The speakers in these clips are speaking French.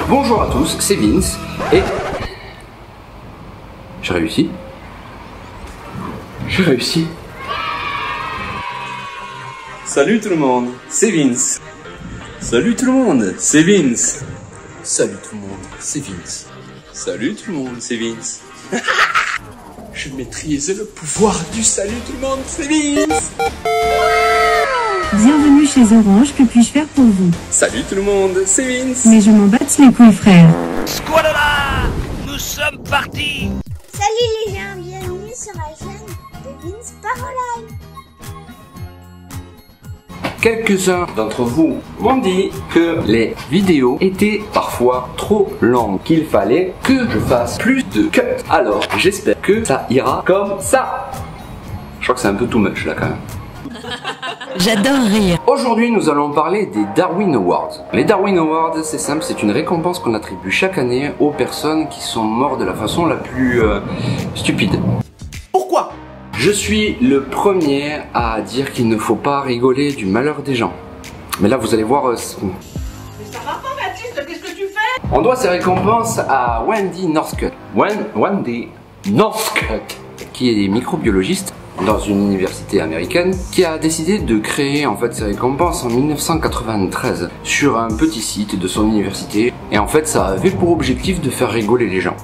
Bonjour à tous, c'est Vince et... J'ai réussi. J'ai réussi. Salut tout le monde, c'est Vince. Salut tout le monde, c'est Vince. Salut tout le monde, c'est Vince. Salut tout le monde, c'est Vince. Je maîtrise le pouvoir du salut tout le monde, c'est Vince. Bienvenue chez Orange, que puis-je faire pour vous? Salut tout le monde, c'est Vince. Mais je m'en batte les couilles, frère. Squalala, nous sommes partis. Salut les gens, bienvenue sur la chaîne de Vince Parolive. Quelques-uns d'entre vous m'ont dit que les vidéos étaient parfois trop longues, qu'il fallait que je fasse plus de cuts. Alors, j'espère que ça ira comme ça. Je crois que c'est un peu too much là quand même. J'adore rire. Aujourd'hui, nous allons parler des Darwin Awards. Les Darwin Awards, c'est simple, c'est une récompense qu'on attribue chaque année aux personnes qui sont mortes de la façon la plus stupide. Pourquoi ? Je suis le premier à dire qu'il ne faut pas rigoler du malheur des gens. Mais là, vous allez voir... Mais ça va pas, Baptiste, qu'est-ce que tu fais? On doit ces récompenses à Wendy Northcutt. Wendy Northcutt, qui est microbiologiste dans une université américaine, qui a décidé de créer en fait ces récompenses en 1993 sur un petit site de son université. Et en fait, ça avait pour objectif de faire rigoler les gens.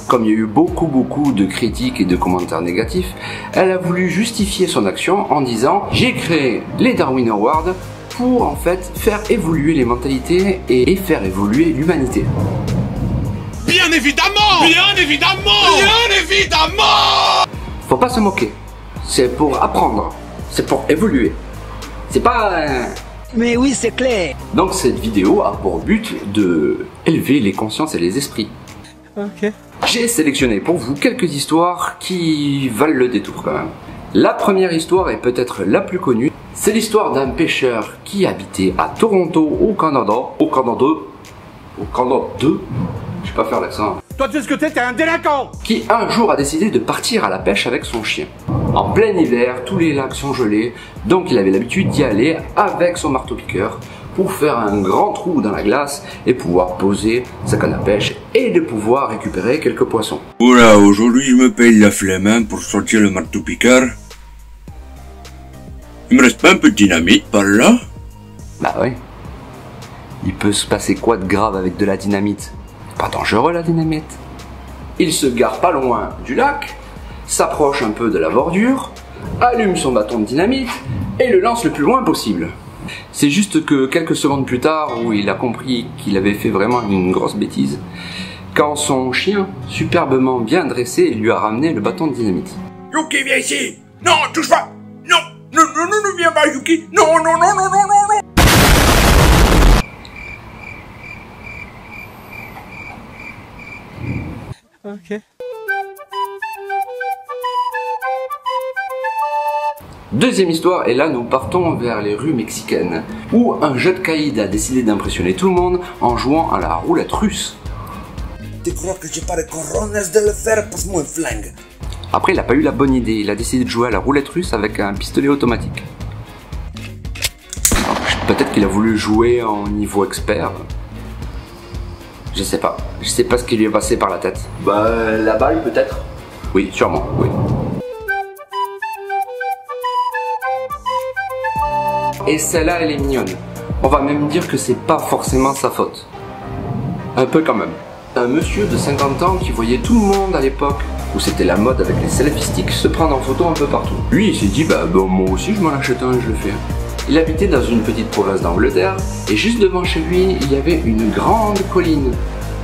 Comme il y a eu beaucoup de critiques et de commentaires négatifs, elle a voulu justifier son action en disant « J'ai créé les Darwin Awards pour en fait faire évoluer les mentalités et faire évoluer l'humanité. » Bien évidemment. Bien évidemment. Bien évidemment. Faut pas se moquer, c'est pour apprendre, c'est pour évoluer. C'est pas... Mais oui, c'est clair. Donc cette vidéo a pour but de élever les consciences et les esprits. Ok. J'ai sélectionné pour vous quelques histoires qui valent le détour quand même. La première histoire est peut-être la plus connue. C'est l'histoire d'un pêcheur qui habitait à Toronto, au Canada. Je sais pas faire l'accent. Toi, tu sais ce que t'es un délinquant. Qui un jour a décidé de partir à la pêche avec son chien. En plein hiver, tous les lacs sont gelés, donc il avait l'habitude d'y aller avec son marteau-piqueur pour faire un grand trou dans la glace et pouvoir poser sa canne à pêche et de pouvoir récupérer quelques poissons. Voilà, aujourd'hui je me paye la flemme hein, pour sortir le marteau-piqueur. Il me reste pas un peu de dynamite par là? Bah oui. Il peut se passer quoi de grave avec de la dynamite? Pas dangereux la dynamite. Il se gare pas loin du lac, s'approche un peu de la bordure, allume son bâton de dynamite et le lance le plus loin possible. C'est juste que quelques secondes plus tard, où il a compris qu'il avait fait vraiment une grosse bêtise, quand son chien, superbement bien dressé, lui a ramené le bâton de dynamite. Yuki, viens ici! Non, touche pas! Non! Non, non, non, ne viens pas, Yuki! Non, non, non, non, non, non, non! Ok. Deuxième histoire, et là nous partons vers les rues mexicaines, où un jeune caïd a décidé d'impressionner tout le monde en jouant à la roulette russe. Tu crois que j'ai pas les couronnes de le faire? Passe-moi un flingue! Après, il n'a pas eu la bonne idée, il a décidé de jouer à la roulette russe avec un pistolet automatique. Peut-être qu'il a voulu jouer en niveau expert. Je sais pas ce qui lui est passé par la tête. Bah, la balle peut-être? Oui, sûrement, oui. Et celle-là, elle est mignonne. On va même dire que c'est pas forcément sa faute. Un peu quand même. Un monsieur de 50 ans qui voyait tout le monde à l'époque, où c'était la mode avec les selfie sticks, se prendre en photo un peu partout. Lui, il s'est dit, bah moi aussi je m'en achète un et je le fais. Il habitait dans une petite province d'Angleterre, et juste devant chez lui, il y avait une grande colline.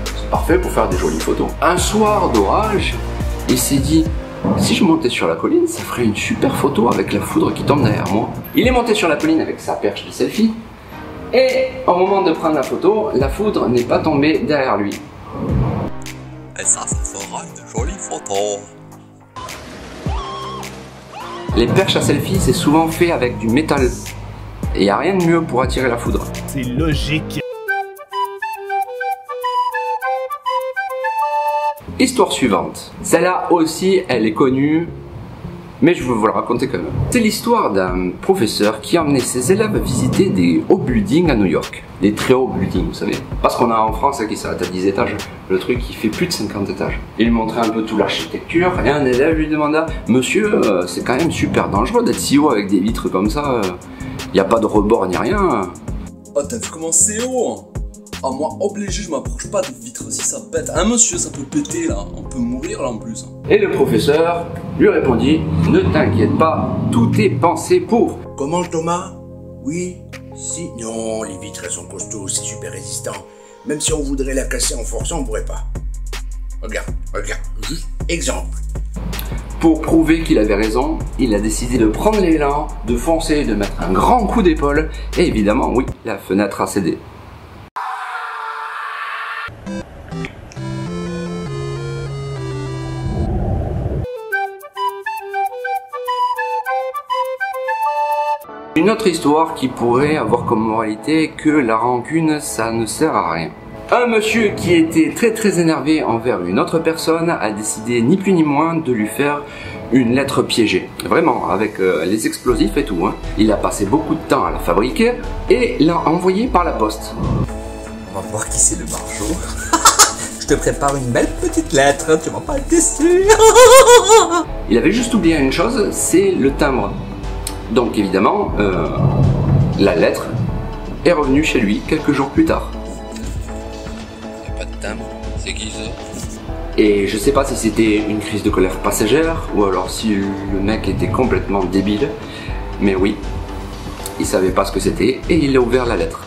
C'est parfait pour faire des jolies photos. Un soir d'orage, il s'est dit, si je montais sur la colline, ça ferait une super photo avec la foudre qui tombe derrière moi. Il est monté sur la colline avec sa perche de selfie, et au moment de prendre la photo, la foudre n'est pas tombée derrière lui. Et ça fera une jolie photo. Les perches à selfie, c'est souvent fait avec du métal. Et il n'y a rien de mieux pour attirer la foudre. C'est logique. Histoire suivante. Celle-là aussi, elle est connue mais je veux vous le raconter quand même. C'est l'histoire d'un professeur qui emmenait ses élèves visiter des hauts buildings à New York. Des très hauts buildings, vous savez. Parce qu'on a en France qui s'arrête à 10 étages, le truc qui fait plus de 50 étages. Il montrait un peu toute l'architecture et un élève lui demanda « Monsieur, c'est quand même super dangereux d'être si haut avec des vitres comme ça, il n'y a pas de rebord ni rien. » Oh, t'as vu comment c'est haut? Ah, moi, obligé, je m'approche pas des vitres si ça pète. Hein, monsieur, ça peut péter là. On peut mourir là en plus. Et le professeur lui répondit « Ne t'inquiète pas, tout est pensé pour. » Comment, Thomas? Oui? Si? Non, les vitres, elles sont costauds, c'est super résistant. Même si on voudrait la casser en forçant, on pourrait pas. Regarde, regarde, juste exemple. Pour prouver qu'il avait raison, il a décidé de prendre l'élan, de foncer, de mettre un grand coup d'épaule. Et évidemment, oui, la fenêtre a cédé. Une autre histoire qui pourrait avoir comme moralité que la rancune, ça ne sert à rien. Un monsieur qui était très énervé envers une autre personne a décidé ni plus ni moins de lui faire une lettre piégée. Vraiment, avec les explosifs et tout. Hein. Il a passé beaucoup de temps à la fabriquer et l'a envoyée par la poste. On va voir qui c'est le marchand. Je te prépare une belle petite lettre, tu vas pas être déçu. Il avait juste oublié une chose, c'est le timbre. Donc évidemment, la lettre est revenue chez lui quelques jours plus tard. Y'a pas de timbre, c'est qui ça? Et je sais pas si c'était une crise de colère passagère ou alors si le mec était complètement débile, mais oui, il savait pas ce que c'était et il a ouvert la lettre.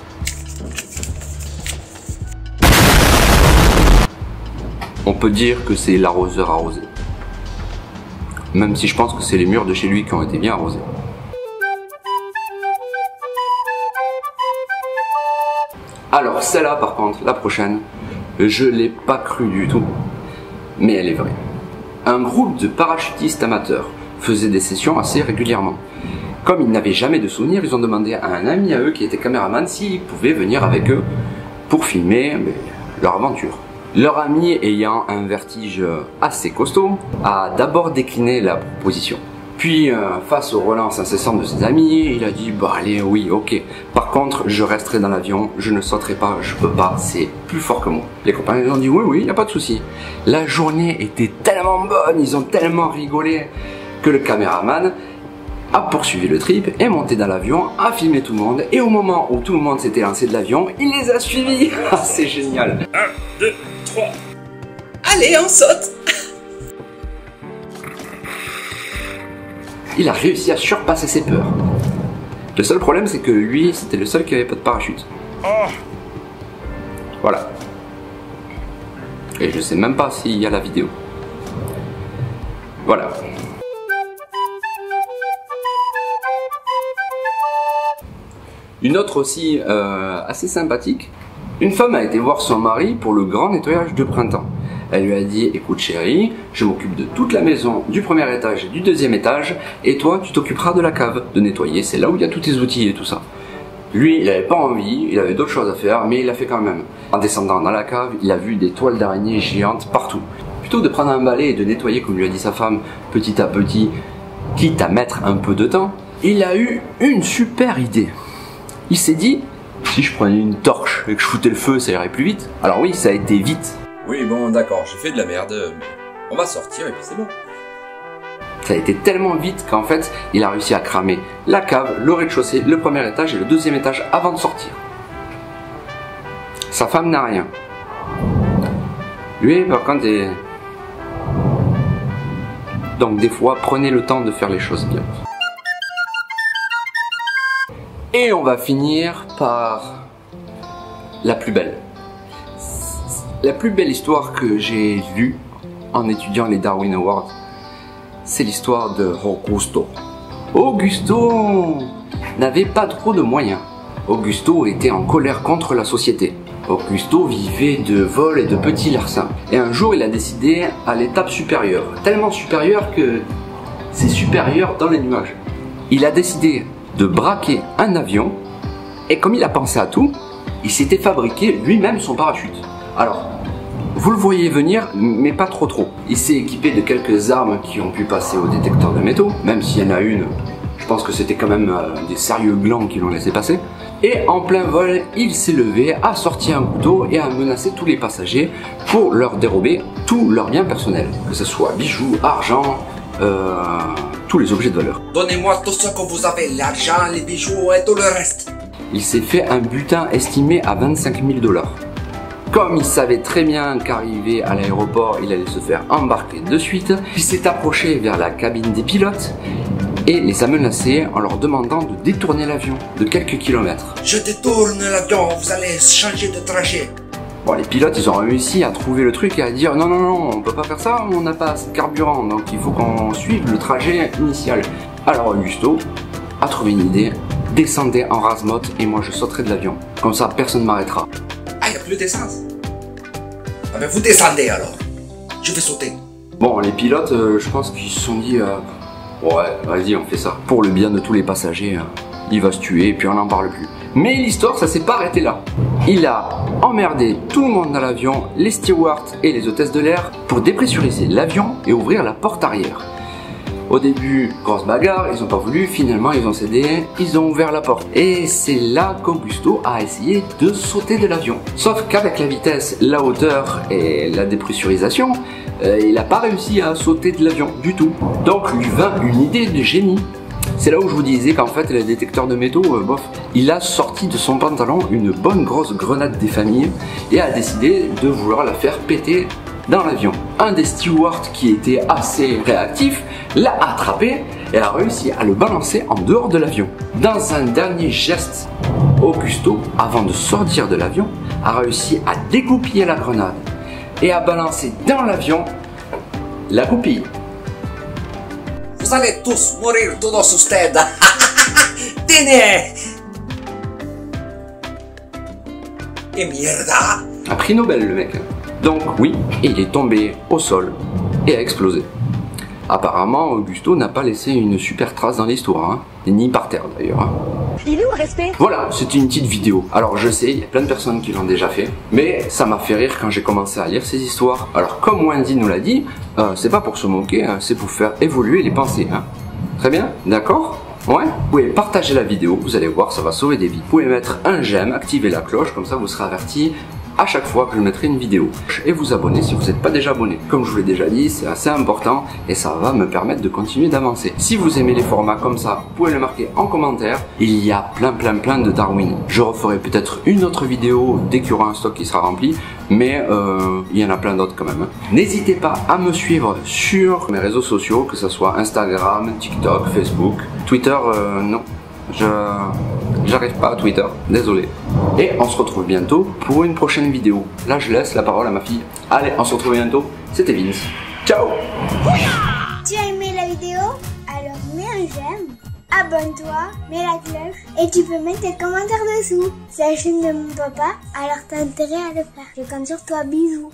On peut dire que c'est l'arroseur arrosé. Même si je pense que c'est les murs de chez lui qui ont été bien arrosés. Alors celle-là par contre, la prochaine, je l'ai pas cru du tout, mais elle est vraie. Un groupe de parachutistes amateurs faisait des sessions assez régulièrement. Comme ils n'avaient jamais de souvenirs, ils ont demandé à un ami à eux qui était caméraman s'il pouvait venir avec eux pour filmer leur aventure. Leur ami, ayant un vertige assez costaud, a d'abord décliné la proposition. Puis, face aux relances incessantes de ses amis, il a dit « Bah allez, oui, ok. Par contre, je resterai dans l'avion, je ne sauterai pas, je peux pas, c'est plus fort que moi. » Les copains ils ont dit « Oui, oui, y a pas de souci. » La journée était tellement bonne, ils ont tellement rigolé que le caméraman a poursuivi le trip, est monté dans l'avion, a filmé tout le monde, et au moment où tout le monde s'était lancé de l'avion, il les a suivis. Ah, c'est génial. 1, 2, 3. Allez, on saute. Il a réussi à surpasser ses peurs. Le seul problème, c'est que lui, c'était le seul qui avait pas de parachute. Voilà. Et je sais même pas s'il y a la vidéo. Voilà. Une autre aussi assez sympathique. Une femme a été voir son mari pour le grand nettoyage de printemps. Elle lui a dit « Écoute chérie, je m'occupe de toute la maison, du premier étage et du deuxième étage, et toi tu t'occuperas de la cave, de nettoyer, c'est là où il y a tous tes outils et tout ça. » Lui, il n'avait pas envie, il avait d'autres choses à faire, mais il l'a fait quand même. En descendant dans la cave, il a vu des toiles d'araignée géantes partout. Plutôt que de prendre un balai et de nettoyer comme lui a dit sa femme, petit à petit, quitte à mettre un peu de temps, il a eu une super idée. Il s'est dit, si je prenais une torche et que je foutais le feu, ça irait plus vite. Alors oui, ça a été vite. Oui, bon, d'accord, j'ai fait de la merde, mais on va sortir et puis c'est bon. Ça a été tellement vite qu'en fait, il a réussi à cramer la cave, le rez-de-chaussée, le premier étage et le deuxième étage avant de sortir. Sa femme n'a rien. Lui, par contre, est... Donc des fois, prenez le temps de faire les choses bien. Et on va finir par la plus belle. La plus belle histoire que j'ai lue en étudiant les Darwin Awards, c'est l'histoire de Augusto. Augusto n'avait pas trop de moyens. Augusto était en colère contre la société. Augusto vivait de vols et de petits larcins. Et un jour, il a décidé à l'étape supérieure. Tellement supérieure que c'est supérieur dans les nuages. Il a décidé de braquer un avion. Et comme il a pensé à tout, il s'était fabriqué lui-même son parachute. Alors, Vous le voyez venir, mais pas trop. Il s'est équipé de quelques armes qui ont pu passer au détecteur de métaux, même s'il y en a une, je pense que c'était quand même des sérieux glands qui l'ont laissé passer. Et en plein vol, il s'est levé, a sorti un couteau et a menacé tous les passagers pour leur dérober tous leurs biens personnels, que ce soit bijoux, argent, tous les objets de valeur. Donnez-moi tout ce que vous avez, l'argent, les bijoux et tout le reste. Il s'est fait un butin estimé à 25 000 $. Comme il savait très bien qu'arrivé à l'aéroport, il allait se faire embarquer de suite, il s'est approché vers la cabine des pilotes et les a menacés en leur demandant de détourner l'avion de quelques kilomètres. Je détourne l'avion, vous allez changer de trajet. Bon, les pilotes, ils ont réussi à trouver le truc et à dire non, on peut pas faire ça, on n'a pas assez de carburant, donc il faut qu'on suive le trajet initial. Alors Augusto a trouvé une idée, descendez en rase-motte et moi je sauterai de l'avion. Comme ça, personne ne m'arrêtera. Ah, il n'y a plus d'essence. Ah ben vous descendez alors. Je vais sauter. Bon, les pilotes, je pense qu'ils se sont dit ouais, vas-y, on fait ça. Pour le bien de tous les passagers, il va se tuer et puis on n'en parle plus. Mais l'histoire, ça s'est pas arrêté là. Il a emmerdé tout le monde dans l'avion, les stewards et les hôtesses de l'air, pour dépressuriser l'avion et ouvrir la porte arrière. Au début, grosse bagarre, ils ont pas voulu, finalement ils ont cédé, ils ont ouvert la porte. Et c'est là qu'Augusto a essayé de sauter de l'avion. Sauf qu'avec la vitesse, la hauteur et la dépressurisation, il n'a pas réussi à sauter de l'avion du tout. Donc lui vint une idée de génie. C'est là où je vous disais qu'en fait le détecteur de métaux, bof, il a sorti de son pantalon une bonne grosse grenade des familles et a décidé de vouloir la faire péter dans l'avion. Un des stewards qui était assez réactif l'a attrapé et a réussi à le balancer en dehors de l'avion. Dans un dernier geste, Augusto, avant de sortir de l'avion, a réussi à dégoupiller la grenade et à balancer dans l'avion la goupille. Vous allez tous mourir todos ustedes. Tenez. Et mierda. Un prix Nobel le mec. Donc oui, il est tombé au sol et a explosé. Apparemment, Augusto n'a pas laissé une super trace dans l'histoire, hein. Ni par terre d'ailleurs. Hein. Il est où le respect? Voilà, c'était une petite vidéo. Alors je sais, il y a plein de personnes qui l'ont déjà fait, mais ça m'a fait rire quand j'ai commencé à lire ces histoires. Alors comme Wendy nous l'a dit, c'est pas pour se moquer, hein, c'est pour faire évoluer les pensées. Hein. Très bien, d'accord? Ouais, vous pouvez partager la vidéo, vous allez voir, ça va sauver des vies. Vous pouvez mettre un j'aime, activer la cloche, comme ça vous serez averti à chaque fois que je mettrai une vidéo. Et vous abonner si vous n'êtes pas déjà abonné. Comme je vous l'ai déjà dit, c'est assez important et ça va me permettre de continuer d'avancer. Si vous aimez les formats comme ça, vous pouvez le marquer en commentaire. Il y a plein de Darwin. Je referai peut-être une autre vidéo dès qu'il y aura un stock qui sera rempli, mais il y en a plein d'autres quand même. N'hésitez pas à me suivre sur mes réseaux sociaux, que ce soit Instagram, TikTok, Facebook, Twitter, non. J'arrive pas à Twitter, désolé. Et on se retrouve bientôt pour une prochaine vidéo. Là je laisse la parole à ma fille. Allez, on se retrouve bientôt. C'était Vince. Ciao. Tu as aimé la vidéo? Alors mets un j'aime, abonne-toi, mets la cloche et tu peux mettre tes commentaires dessous. C'est la chaîne de mon papa, alors t'as intérêt à le faire. Je compte sur toi, bisous.